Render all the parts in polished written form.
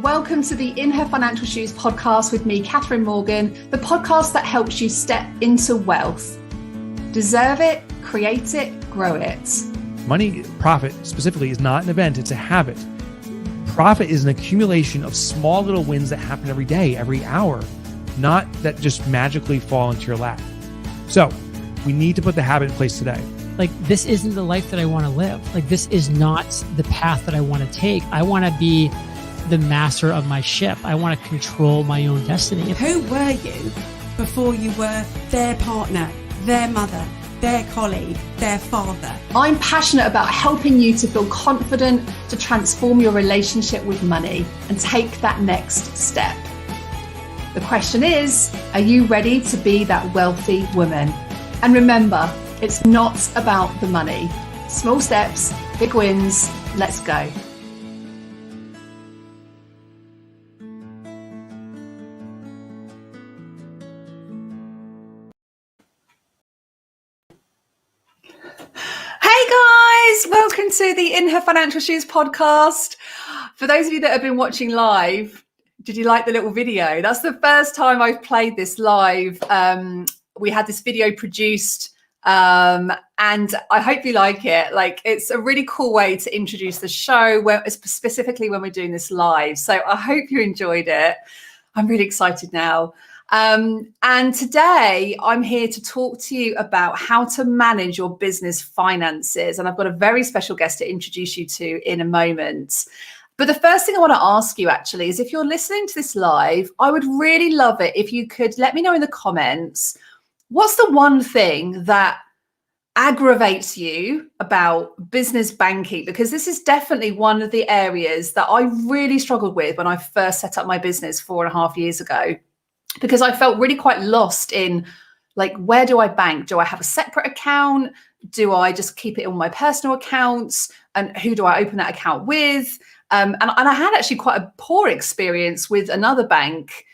Welcome to the In Her Financial Shoes podcast with me, Catherine Morgan, the podcast that helps you step into wealth. Deserve it, create it, grow it. Money, profit specifically, is not an event, it's a habit. Profit is an accumulation of small little wins that happen every day, every hour, not that just magically fall into your lap. So we need to put the habit in place today. Like, this isn't the life that I want to live. Like, this is not the path that I want to take. I want to be the master of my ship. I want to control my own destiny. Who were you before you were their partner, their mother, their colleague, their father? I'm passionate about helping you to feel confident to transform your relationship with money and take that next step. The question is, are you ready to be that wealthy woman? And remember, it's not about the money. Small steps, big wins. Let's go. Welcome to the In Her Financial Shoes podcast. For those of you that have been watching live, did you like the little video? That's the first time I've played this live. We had this video produced and I hope you like it. Like, it's a really cool way to introduce the show, specifically when we're doing this live. So I hope you enjoyed it. I'm really excited now. And today I'm here to talk to you about how to manage your business finances. And I've got a very special guest to introduce you to in a moment. But the first thing I want to ask you actually is, if you're listening to this live, I would really love it if you could let me know in the comments, what's the one thing that aggravates you about business banking? Because this is definitely one of the areas that I really struggled with when I first set up my business 4.5 years ago. Because I felt really quite lost in, like, where do I bank? Do I have a separate account? Do I just keep it on my personal accounts? And who do I open that account with? And I had actually quite a poor experience with another bank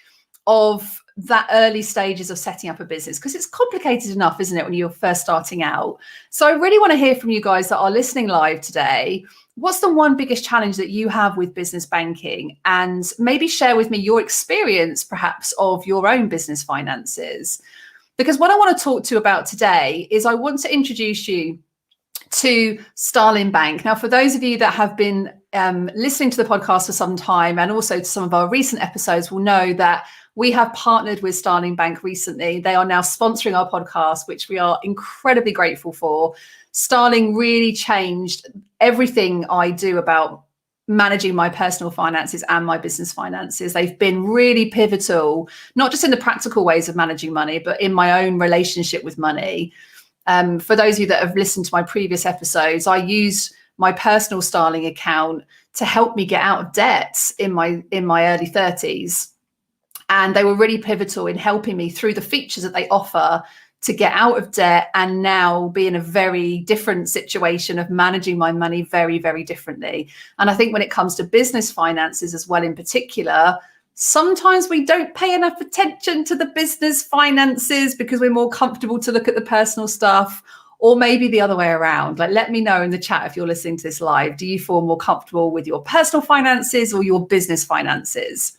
of that early stages of setting up a business, because it's complicated enough, isn't it, when you're first starting out? So I really want to hear from you guys that are listening live today. What's the one biggest challenge that you have with business banking? And maybe share with me your experience, perhaps, of your own business finances. Because what I want to talk to you about today is I want to introduce you to Starling Bank. Now, for those of you that have been listening to the podcast for some time, and also to some of our recent episodes, will know that we have partnered with Starling Bank recently. They are now sponsoring our podcast, which we are incredibly grateful for. Starling really changed everything I do about managing my personal finances and my business finances. They've been really pivotal, not just in the practical ways of managing money, but in my own relationship with money. For those of you that have listened to my previous episodes, I use my personal Starling account to help me get out of debt in my early 30s. And they were really pivotal in helping me through the features that they offer to get out of debt and now be in a very different situation of managing my money very, very differently. And I think when it comes to business finances as well, in particular, sometimes we don't pay enough attention to the business finances because we're more comfortable to look at the personal stuff, or maybe the other way around. Like, let me know in the chat if you're listening to this live. Do you feel more comfortable with your personal finances or your business finances?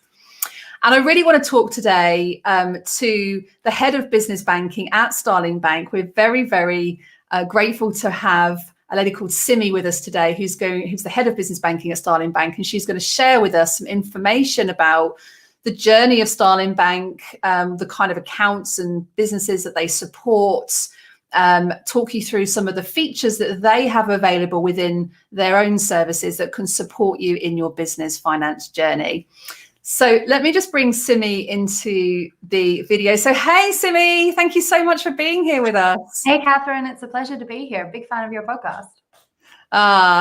And I really want to talk today to the head of business banking at Starling Bank. We're very, very grateful to have a lady called Symmie with us today, who's the head of business banking at Starling Bank. And she's going to share with us some information about the journey of Starling Bank, the kind of accounts and businesses that they support, talk you through some of the features that they have available within their own services that can support you in your business finance journey. So let me just bring Symmie into the video. So, hey, Symmie, thank you so much for being here with us. Hey, Catherine, it's a pleasure to be here. Big fan of your podcast.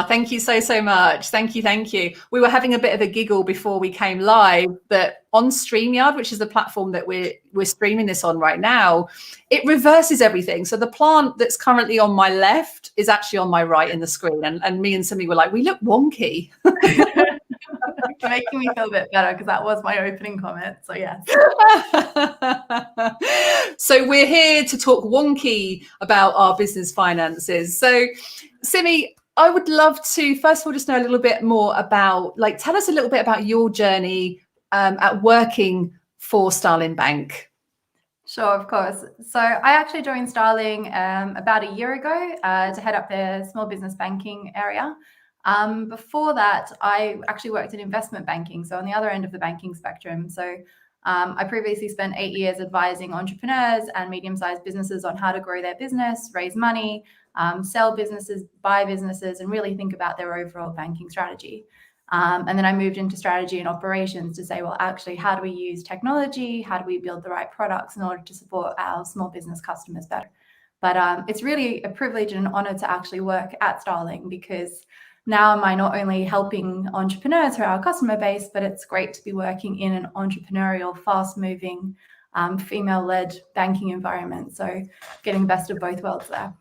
Thank you so much. Thank you. We were having a bit of a giggle before we came live that on StreamYard, which is the platform that we're streaming this on right now, it reverses everything. So the plant that's currently on my left is actually on my right in the screen. And me and Symmie were like, we look wonky. Making me feel a bit better because that was my opening comment. So yes. So we're here to talk wonky about our business finances. So Symmie, I would love to, first of all, just know a little bit more about, like, tell us a little bit about your journey at working for Starling Bank. Sure, of course. So I actually joined Starling about a year ago to head up their small business banking area. Before that, I actually worked in investment banking, so on the other end of the banking spectrum. So I previously spent 8 years advising entrepreneurs and medium-sized businesses on how to grow their business, raise money, sell businesses, buy businesses, and really think about their overall banking strategy. And then I moved into strategy and operations to say, well, actually, how do we use technology? How do we build the right products in order to support our small business customers better? But it's really a privilege and an honor to actually work at Starling, because now am I not only helping entrepreneurs who are our customer base, but it's great to be working in an entrepreneurial, fast-moving, female-led banking environment. So getting the best of both worlds there.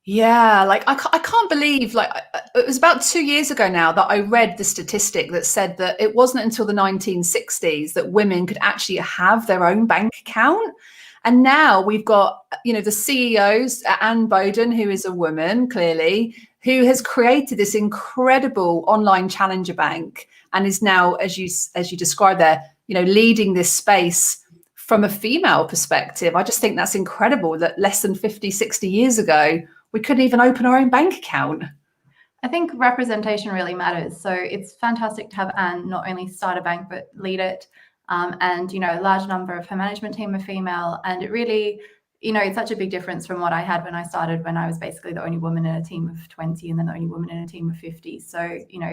Yeah, like I can't believe, like, it was about 2 years ago now that I read the statistic that said that it wasn't until the 1960s that women could actually have their own bank account. And now we've got, you know, the CEOs, Anne Bowden, who is a woman, clearly, who has created this incredible online challenger bank and is now, as you described there, you know, leading this space from a female perspective. I just think that's incredible that less than 50, 60 years ago, we couldn't even open our own bank account. I think representation really matters. So it's fantastic to have Anne not only start a bank, but lead it. And, you know, a large number of her management team are female. And it really, you know, it's such a big difference from what I had when I started, when I was basically the only woman in a team of 20 and then the only woman in a team of 50. So, you know,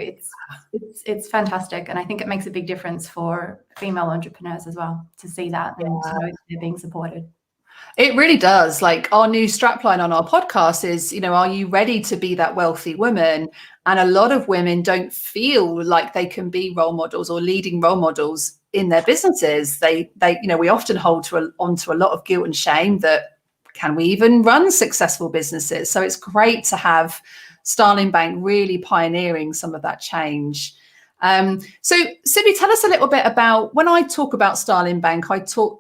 it's fantastic. And I think it makes a big difference for female entrepreneurs as well to see that and to know that they're being supported. It really does. Like, our new strapline on our podcast is, you know, are you ready to be that wealthy woman? And a lot of women don't feel like they can be role models or leading role models in their businesses. They, you know, we often hold onto a lot of guilt and shame that, can we even run successful businesses? So it's great to have Starling Bank really pioneering some of that change. So Symmie, tell us a little bit about, when I talk about Starling Bank,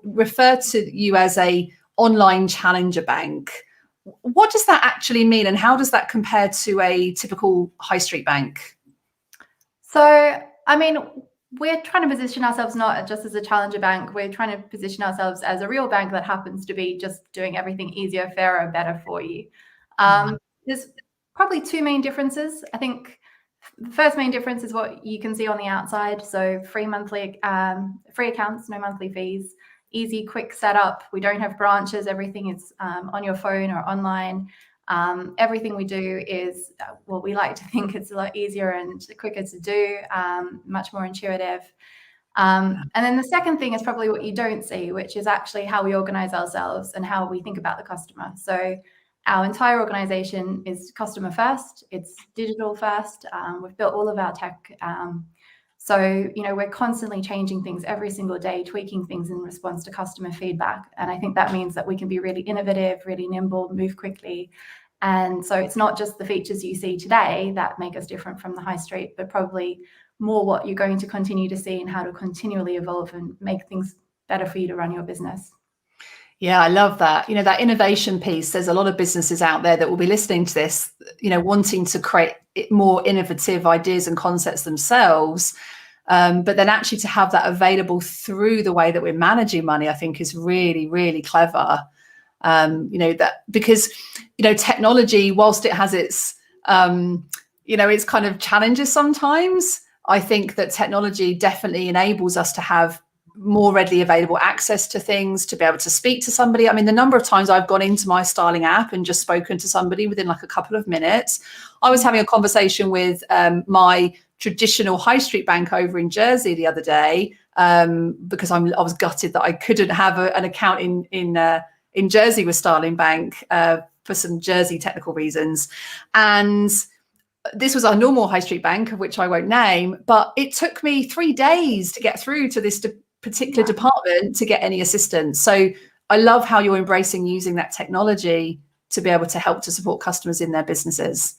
refer to you as a online challenger bank. What does that actually mean, and how does that compare to a typical high street bank? So, I mean, we're trying to position ourselves not just as a challenger bank. We're trying to position ourselves as a real bank that happens to be just doing everything easier, fairer, better for you. There's probably two main differences. I think the first main difference is what you can see on the outside. So free accounts, no monthly fees. Easy, quick setup. We don't have branches. Everything is on your phone or online. Everything we do is, well, we like to think it's a lot easier and quicker to do, much more intuitive. And then the second thing is probably what you don't see, which is actually how we organize ourselves and how we think about the customer. So our entire organization is customer first. It's digital first. We've built all of our tech. So, you know, we're constantly changing things every single day, tweaking things in response to customer feedback. And I think that means that we can be really innovative, really nimble, move quickly. And so it's not just the features you see today that make us different from the high street, but probably more what you're going to continue to see and how to continually evolve and make things better for you to run your business. Yeah, I love that. You know, that innovation piece, there's a lot of businesses out there that will be listening to this, you know, wanting to create more innovative ideas and concepts themselves. But then actually to have that available through the way that we're managing money, I think is really, really clever. You know, that because, you know, technology, whilst it has its, you know, its kind of challenges sometimes, I think that technology definitely enables us to have more readily available access to things, to be able to speak to somebody. I mean, the number of times I've gone into my Starling app and just spoken to somebody within like a couple of minutes. I was having a conversation with my traditional high street bank over in Jersey the other day, because I was gutted that I couldn't have an account in Jersey with Starling Bank for some Jersey technical reasons. And this was our normal high street bank, of which I won't name, but it took me 3 days to get through to this particular department to get any assistance. So I love how you're embracing using that technology to be able to help to support customers in their businesses.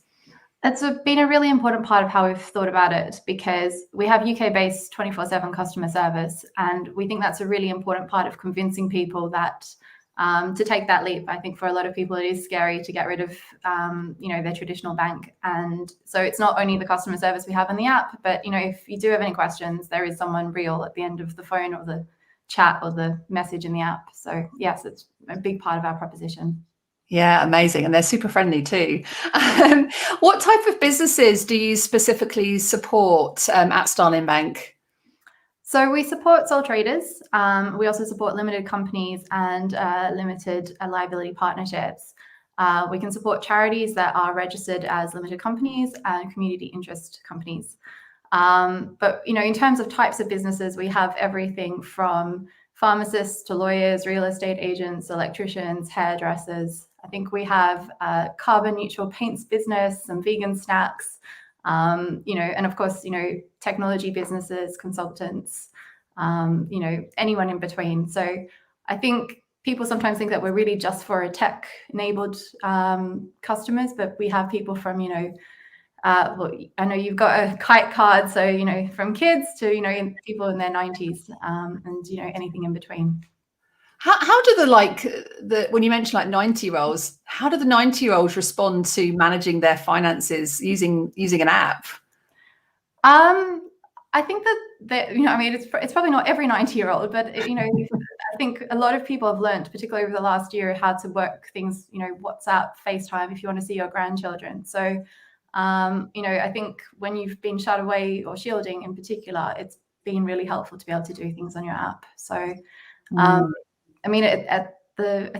That's been a really important part of how we've thought about it, because we have UK-based 24/7 customer service, and we think that's a really important part of convincing people that to take that leap. I think for a lot of people, it is scary to get rid of, their traditional bank. And so it's not only the customer service we have in the app, but, if you do have any questions, there is someone real at the end of the phone or the chat or the message in the app. So yes, it's a big part of our proposition. Yeah, amazing. And they're super friendly too. What type of businesses do you specifically support at Starling Bank? So we support sole traders. We also support limited companies and limited liability partnerships. We can support charities that are registered as limited companies and community interest companies. But, in terms of types of businesses, we have everything from pharmacists to lawyers, real estate agents, electricians, hairdressers. I think we have a carbon neutral paints business, some vegan snacks, and of course, technology businesses, consultants, anyone in between. So I think people sometimes think that we're really just for tech enabled customers, but we have people from, I know you've got a kite card, so, from kids to, people in their 90s and, anything in between. How do when you mention like 90-year-olds, how do the 90-year-olds respond to managing their finances using an app? I think that it's probably not every 90-year-old, but I think a lot of people have learned, particularly over the last year, how to work things, WhatsApp, FaceTime, if you want to see your grandchildren. So, I think when you've been shut away or shielding in particular, it's been really helpful to be able to do things on your app. So, I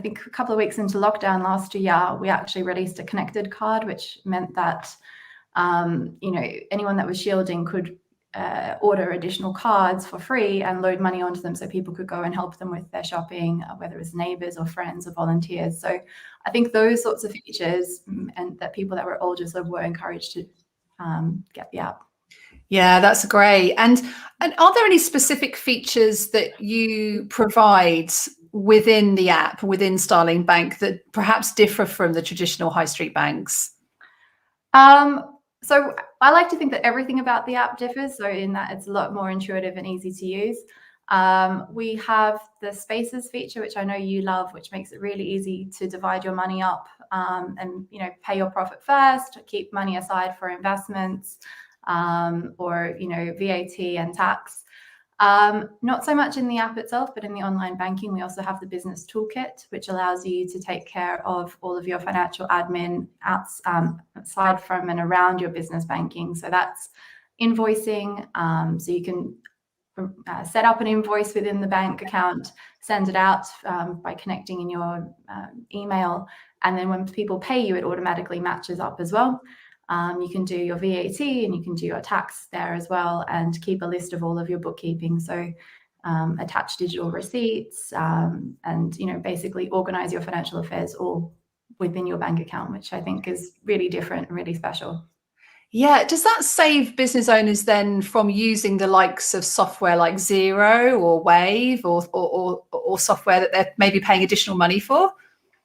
think a couple of weeks into lockdown last year, we actually released a connected card, which meant that, anyone that was shielding could order additional cards for free and load money onto them so people could go and help them with their shopping, whether it was neighbors or friends or volunteers. So I think those sorts of features and that people that were older were encouraged to get the app. Yeah, that's great. And are there any specific features that you provide within the app, within Starling Bank, that perhaps differ from the traditional high street banks? So I like to think that everything about the app differs. So in that it's a lot more intuitive and easy to use. We have the spaces feature, which I know you love, which makes it really easy to divide your money up and, pay your profit first, keep money aside for investments or, VAT and tax. Not so much in the app itself, but in the online banking, we also have the business toolkit, which allows you to take care of all of your financial admin aside from and around your business banking. So that's invoicing. So you can set up an invoice within the bank account, send it out by connecting in your email. And then when people pay you, it automatically matches up as well. You can do your VAT and you can do your tax there as well and keep a list of all of your bookkeeping. So attach digital receipts and, basically organize your financial affairs all within your bank account, which I think is really different and really special. Yeah. Does that save business owners then from using the likes of software like Xero or Wave or software that they're maybe paying additional money for?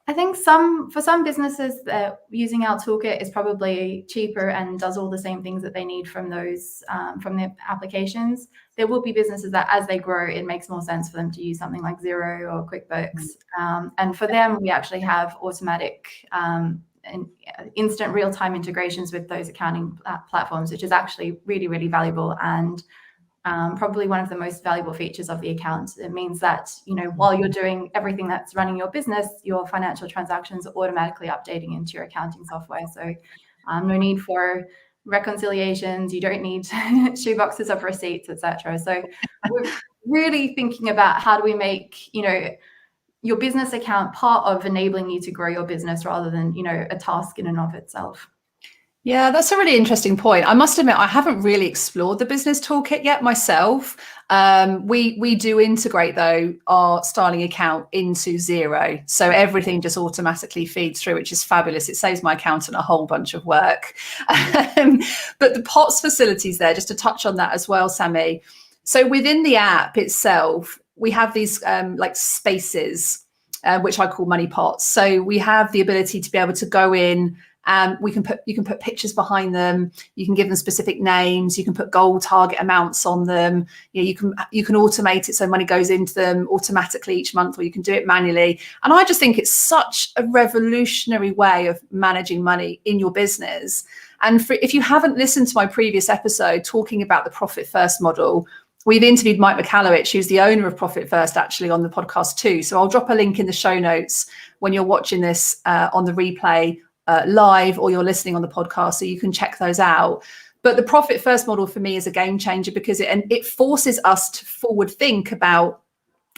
I think for some businesses, using our toolkit is probably cheaper and does all the same things that they need from those from the applications. There will be businesses that, as they grow, it makes more sense for them to use something like Xero or QuickBooks. And for them, we actually have automatic and instant real-time integrations with those accounting platforms, which is actually really, really valuable and probably one of the most valuable features of the account. It means that, while you're doing everything that's running your business, your financial transactions are automatically updating into your accounting software. So no need for reconciliations. You don't need shoeboxes of receipts, etc. So we're really thinking about how do we make, your business account part of enabling you to grow your business rather than, a task in and of itself. Yeah, that's a really interesting point. I must admit, I haven't really explored the business toolkit yet myself. We do integrate, though, our Starling account into Xero. So everything just automatically feeds through, which is fabulous. It saves my accountant a whole bunch of work. But the POTS facilities there, just to touch on that as well, Symmie. So within the app itself, we have these like spaces, which I call money pots. So we have the ability to be able to go in You can put pictures behind them. You can give them specific names. You can put goal target amounts on them. You can automate it so money goes into them automatically each month, or you can do it manually. And I just think it's such a revolutionary way of managing money in your business. And if you haven't listened to my previous episode talking about the Profit First model, we've interviewed Mike Michalowicz, who's the owner of Profit First, actually, on the podcast too. So I'll drop a link in the show notes when you're watching this on the replay live, or you're listening on the podcast, so you can check those out. But the Profit First model for me is a game changer, because it forces us to forward think about,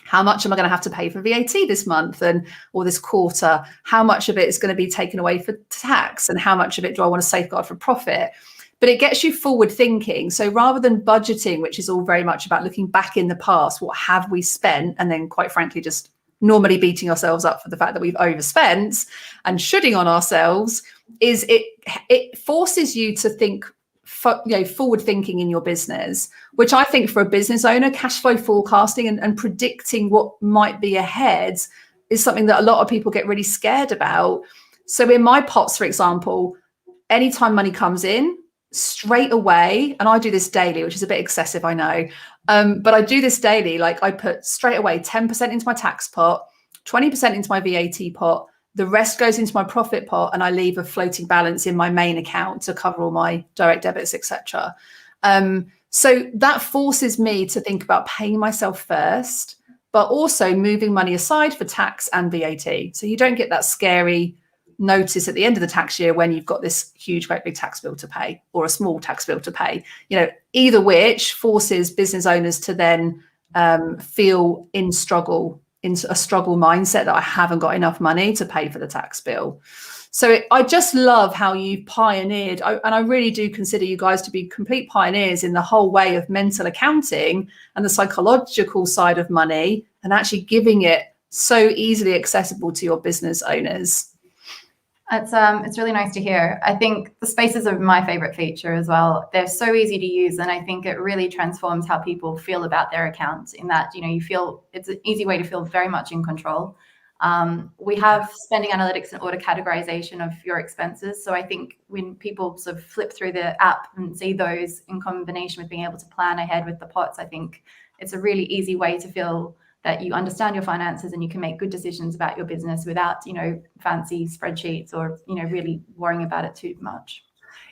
how much am I going to have to pay for VAT this month or this quarter? How much of it is going to be taken away for tax, and how much of it do I want to safeguard for profit? But it gets you forward thinking. So rather than budgeting, which is all very much about looking back in the past, what have we spent, and then quite frankly just normally beating ourselves up for the fact that we've overspent and shooting on ourselves, is it forces you to think, forward thinking in your business, which I think for a business owner, cash flow forecasting and predicting what might be ahead is something that a lot of people get really scared about. So in my pots, for example, anytime money comes in, straight away, and I do this daily, which is a bit excessive, I know, but I do this daily. Like, I put straight away 10% into my tax pot, 20% into my VAT pot, the rest goes into my profit pot, and I leave a floating balance in my main account to cover all my direct debits, etc. So that forces me to think about paying myself first, but also moving money aside for tax and VAT. So you don't get that scary notice at the end of the tax year when you've got this huge, great big tax bill to pay, or a small tax bill to pay. Either which forces business owners to then feel in a struggle mindset that I haven't got enough money to pay for the tax bill. So I just love how you pioneered, and I really do consider you guys to be complete pioneers in the whole way of mental accounting and the psychological side of money, and actually giving it so easily accessible to your business owners. It's really nice to hear. I think the spaces are my favorite feature as well. They're so easy to use, and I think it really transforms how people feel about their accounts, in that, you feel it's an easy way to feel very much in control. We have spending analytics and auto categorization of your expenses. So I think when people sort of flip through the app and see those in combination with being able to plan ahead with the pots, I think it's a really easy way to feel that you understand your finances and you can make good decisions about your business without, fancy spreadsheets or, really worrying about it too much.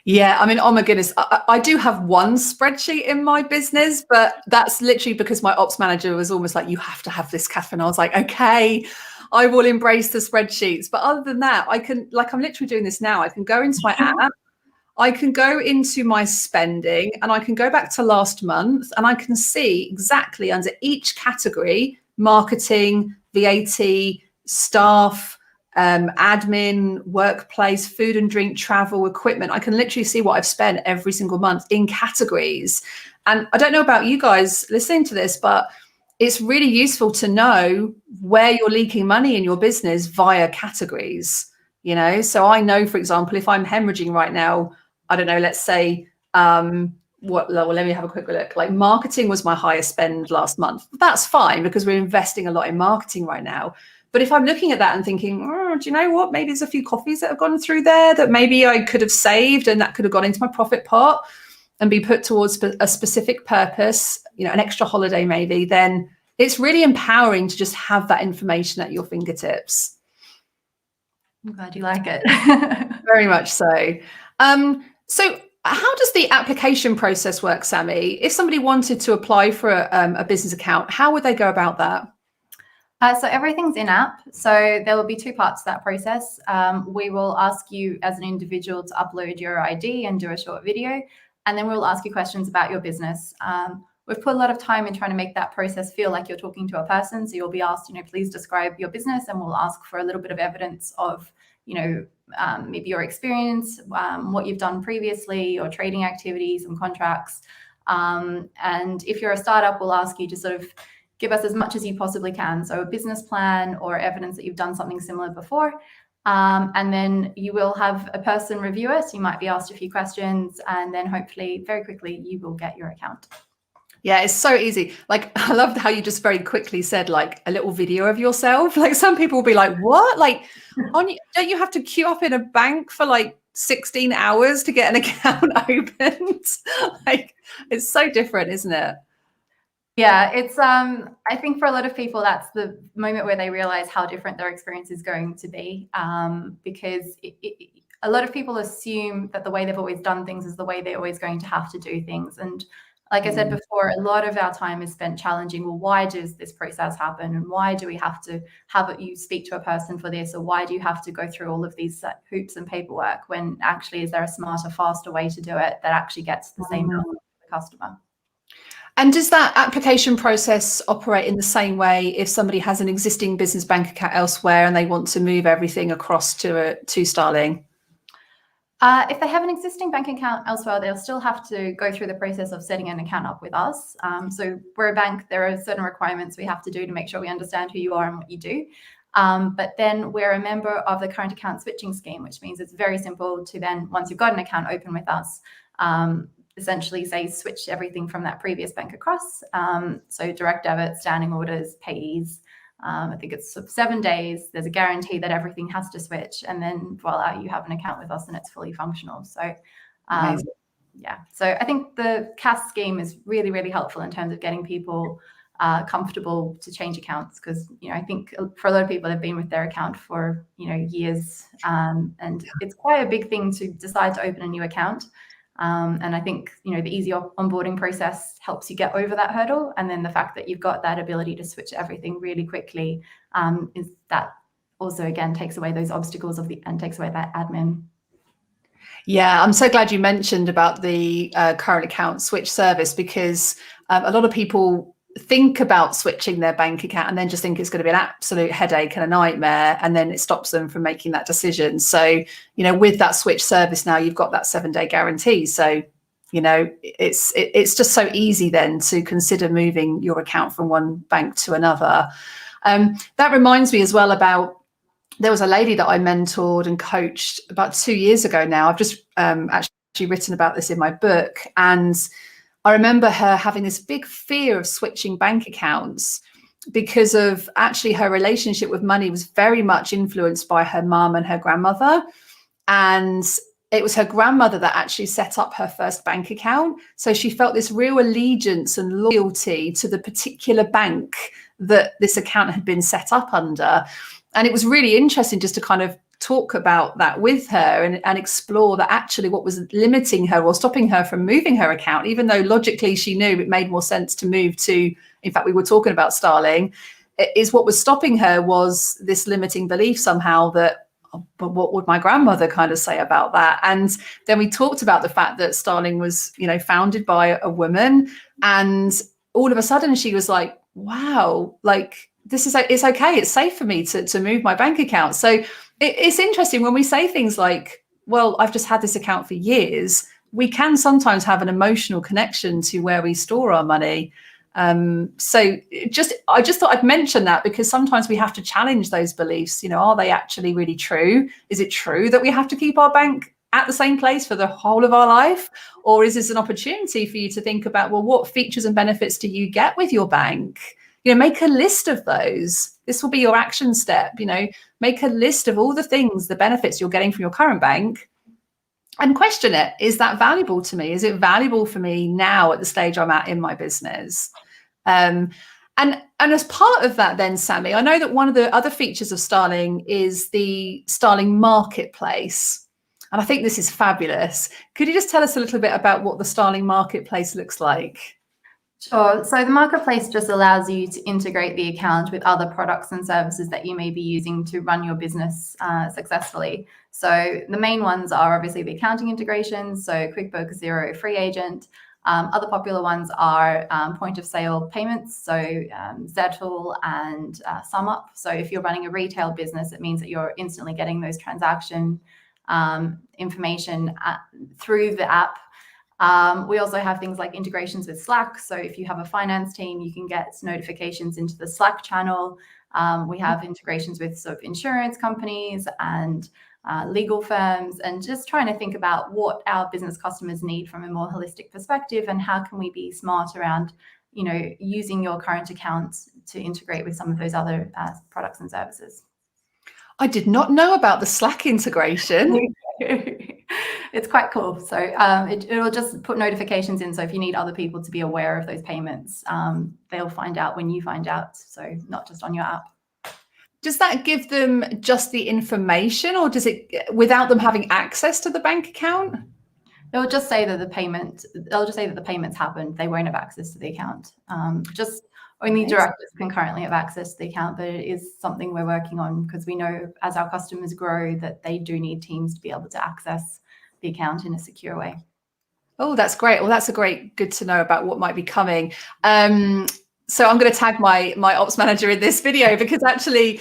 Yeah, I mean, oh my goodness, I do have one spreadsheet in my business, but that's literally because my ops manager was almost like, you have to have this, Catherine. I was like, okay, I will embrace the spreadsheets. But other than that, I'm literally doing this now. I can go into my app, I can go into my spending, and I can go back to last month, and I can see exactly under each category: marketing, VAT, staff, admin, workplace, food and drink, travel, equipment. I can literally see what I've spent every single month in categories. And I don't know about you guys listening to this, but it's really useful to know where you're leaking money in your business via categories. So I know, for example, if I'm hemorrhaging right now, I don't know, let's say, let me have a quick look. Like, marketing was my highest spend last month. That's fine, because we're investing a lot in marketing right now. But if I'm looking at that and thinking, do you know what? Maybe there's a few coffees that have gone through there that maybe I could have saved, and that could have gone into my profit pot and be put towards a specific purpose, an extra holiday maybe, then it's really empowering to just have that information at your fingertips. I'm glad you like it. Very much so. So how does the application process work, Symmie? If somebody wanted to apply for a business account, how would they go about that? So everything's in app. So there will be two parts to that process. We will ask you as an individual to upload your ID and do a short video, and then we'll ask you questions about your business. We've put a lot of time in trying to make that process feel like you're talking to a person. So you'll be asked, please describe your business, and we'll ask for a little bit of evidence of, maybe your experience, what you've done previously, your trading activities and contracts. And if you're a startup, we'll ask you to sort of give us as much as you possibly can. So a business plan or evidence that you've done something similar before. And then you will have a person review it. You might be asked a few questions, and then hopefully very quickly you will get your account. Yeah, it's so easy. Like, I loved how you just very quickly said like a little video of yourself. Like some people will be like, what? Like, don't you have to queue up in a bank for like 16 hours to get an account opened? Like, it's so different, isn't it? Yeah, it's I think for a lot of people that's the moment where they realize how different their experience is going to be, because a lot of people assume that the way they've always done things is the way they're always going to have to do things. And like I said before, a lot of our time is spent challenging, well, why does this process happen? And why do we have to have you speak to a person for this? Or why do you have to go through all of these hoops and paperwork when actually is there a smarter, faster way to do it that actually gets the same outcome for the customer? And does that application process operate in the same way if somebody has an existing business bank account elsewhere and they want to move everything across to Starling? If they have an existing bank account elsewhere, they'll still have to go through the process of setting an account up with us. So we're a bank, there are certain requirements we have to do to make sure we understand who you are and what you do. But then we're a member of the current account switching scheme, which means it's very simple to then, once you've got an account open with us, essentially say switch everything from that previous bank across. So direct debit, standing orders, payees. I think it's 7 days. There's a guarantee that everything has to switch, and then voila, you have an account with us and it's fully functional. So yeah, so I think the CAS scheme is really, really helpful in terms of getting people comfortable to change accounts, because I think for a lot of people they've been with their account for years, and it's quite a big thing to decide to open a new account. And I think, the easy onboarding process helps you get over that hurdle. And then the fact that you've got that ability to switch everything really quickly is that also, again, takes away those obstacles and takes away that admin. Yeah, I'm so glad you mentioned about the current account switch service, because a lot of people think about switching their bank account and then just think it's going to be an absolute headache and a nightmare, and then it stops them from making that decision. So with that switch service now, you've got that 7-day guarantee, so it's just so easy then to consider moving your account from one bank to another. That reminds me as well about, there was a lady that I mentored and coached about 2 years ago now. I've just actually written about this in my book, and I remember her having this big fear of switching bank accounts because of actually her relationship with money was very much influenced by her mum and her grandmother. And it was her grandmother that actually set up her first bank account. So she felt this real allegiance and loyalty to the particular bank that this account had been set up under. And it was really interesting just to kind of talk about that with her and explore that actually what was limiting her or stopping her from moving her account, even though logically she knew it made more sense to move to, in fact, we were talking about Starling, is what was stopping her was this limiting belief somehow that, but what would my grandmother kind of say about that? And then we talked about the fact that Starling was, founded by a woman, and all of a sudden she was like, wow, like it's okay, it's safe for me to move my bank account. So it's interesting when we say things like, well, I've just had this account for years, we can sometimes have an emotional connection to where we store our money. So I just thought I'd mention that, because sometimes we have to challenge those beliefs. Are they actually really true? Is it true that we have to keep our bank at the same place for the whole of our life? Or is this an opportunity for you to think about, well, what features and benefits do you get with your bank? Make a list of those. This will be your action step. Make a list of all the things, the benefits you're getting from your current bank, and question it. Is that valuable to me? Is it valuable for me now at the stage I'm at in my business? And as part of that then, Symmie, I know that one of the other features of Starling is the Starling Marketplace. And I think this is fabulous. Could you just tell us a little bit about what the Starling Marketplace looks like? Sure. So the marketplace just allows you to integrate the account with other products and services that you may be using to run your business successfully. So the main ones are obviously the accounting integrations, so QuickBooks, Xero, Free Agent. Other popular ones are point of sale payments, so Zettle and SumUp. So if you're running a retail business, it means that you're instantly getting those transaction information through the app. We also have things like integrations with Slack. So if you have a finance team, you can get notifications into the Slack channel. We have integrations with sort of insurance companies and legal firms, and just trying to think about what our business customers need from a more holistic perspective, and how can we be smart around using your current account to integrate with some of those other products and services. I did not know about the Slack integration. It's quite cool. So it'll just put notifications in. So if you need other people to be aware of those payments, they'll find out when you find out. So not just on your app. Does that give them just the information, or does it, without them having access to the bank account? They'll just say that the payments happened. They won't have access to the account. Just only directors can currently have access to the account, but it is something we're working on because we know as our customers grow that they do need teams to be able to access the account in a secure way. Oh, that's great. Well, that's good to know about what might be coming. So I'm going to tag my ops manager in this video because actually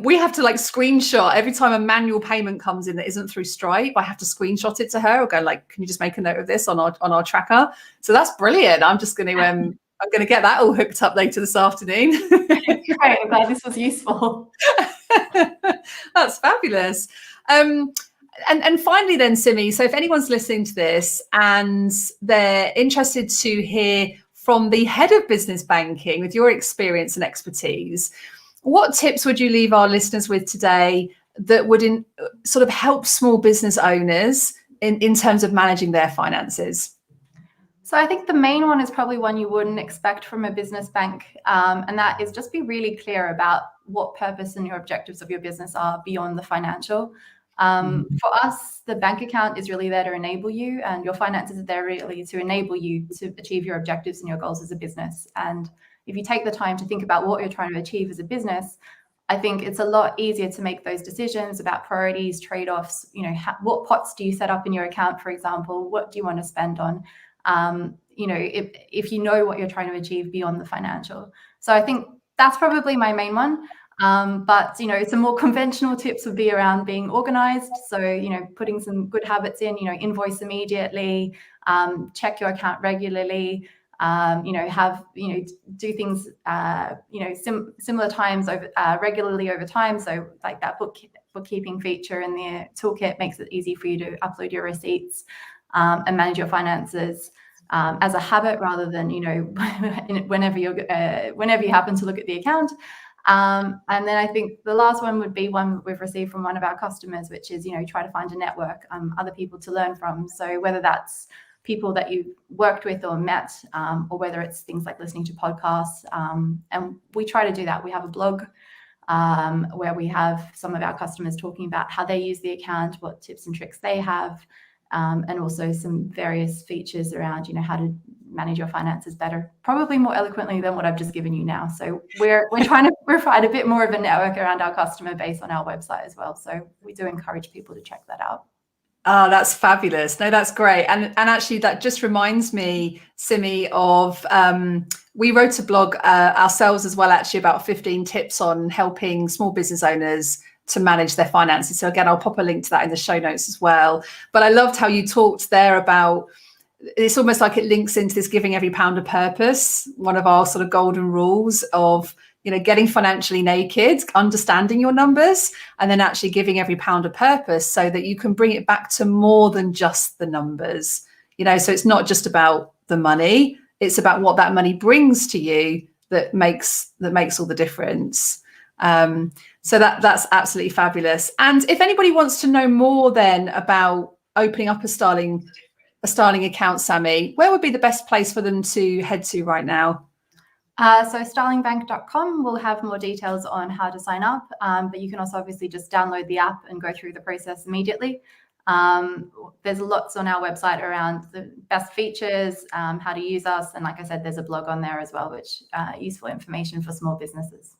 we have to screenshot every time a manual payment comes in that isn't through Stripe. I have to screenshot it to her or go can you just make a note of this on our tracker? So that's brilliant. I'm just going to I'm going to get that all hooked up later this afternoon. Great. I'm glad this was useful. That's fabulous. And finally then, Symmie, so if anyone's listening to this and they're interested to hear from the head of business banking with your experience and expertise, what tips would you leave our listeners with today that would sort of help small business owners in terms of managing their finances? So I think the main one is probably one you wouldn't expect from a business bank, and that is just be really clear about what purpose and your objectives of your business are beyond the financial. For us, the bank account is really there to enable you, and your finances are there really to enable you to achieve your objectives and your goals as a business. And if you take the time to think about what you're trying to achieve as a business, I think it's a lot easier to make those decisions about priorities, trade-offs. What pots do you set up in your account, for example? What do you want to spend on? If you know what you're trying to achieve beyond the financial. So I think that's probably my main one. But some more conventional tips would be around being organized. So, putting some good habits in, invoice immediately, check your account regularly, do things, similar times regularly over time. So like that bookkeeping feature in the Toolkit makes it easy for you to upload your receipts and manage your finances as a habit rather than, whenever you happen to look at the account. And then I think the last one would be one we've received from one of our customers, which is, try to find a network, other people to learn from. So whether that's people that you've worked with or met, or whether it's things like listening to podcasts. And we try to do that. We have a blog where we have some of our customers talking about how they use the account, what tips and tricks they have, and also some various features around, how to manage your finances better, probably more eloquently than what I've just given you now. So we're trying to provide a bit more of a network around our customer base on our website as well. So we do encourage people to check that out. Oh, that's fabulous. No, that's great. And actually that just reminds me, Symmie, of we wrote a blog ourselves as well, actually, about 15 tips on helping small business owners to manage their finances. So again, I'll pop a link to that in the show notes as well. But I loved how you talked there about, it's almost like it links into this giving every pound a purpose, one of our sort of golden rules of, getting financially naked, understanding your numbers, and then actually giving every pound a purpose so that you can bring it back to more than just the numbers. So it's not just about the money, it's about what that money brings to you that makes all the difference. So that's absolutely fabulous. And if anybody wants to know more then about opening up a Starling account, Symmie, where would be the best place for them to head to right now? So starlingbank.com will have more details on how to sign up, but you can also obviously just download the app and go through the process immediately. There's lots on our website around the best features, how to use us. And like I said, there's a blog on there as well, which useful information for small businesses.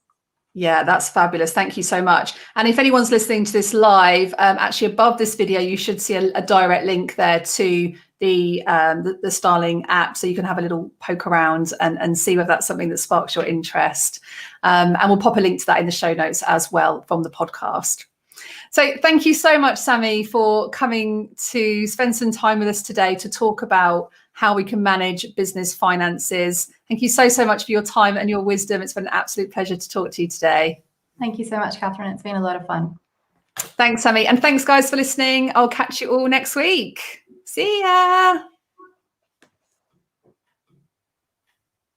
Yeah, that's fabulous. Thank you so much. And if anyone's listening to this live, actually above this video, you should see a direct link there to the Starling app, so you can have a little poke around and see whether that's something that sparks your interest. And we'll pop a link to that in the show notes as well from the podcast. So thank you so much, Symmie, for coming to spend some time with us today to talk about how we can manage business finances. Thank you so much for your time and your wisdom. It's been an absolute pleasure to talk to you today. Thank you so much, Catherine. It's been a lot of fun. Thanks, Symmie. And thanks, guys, for listening. I'll catch you all next week. See ya.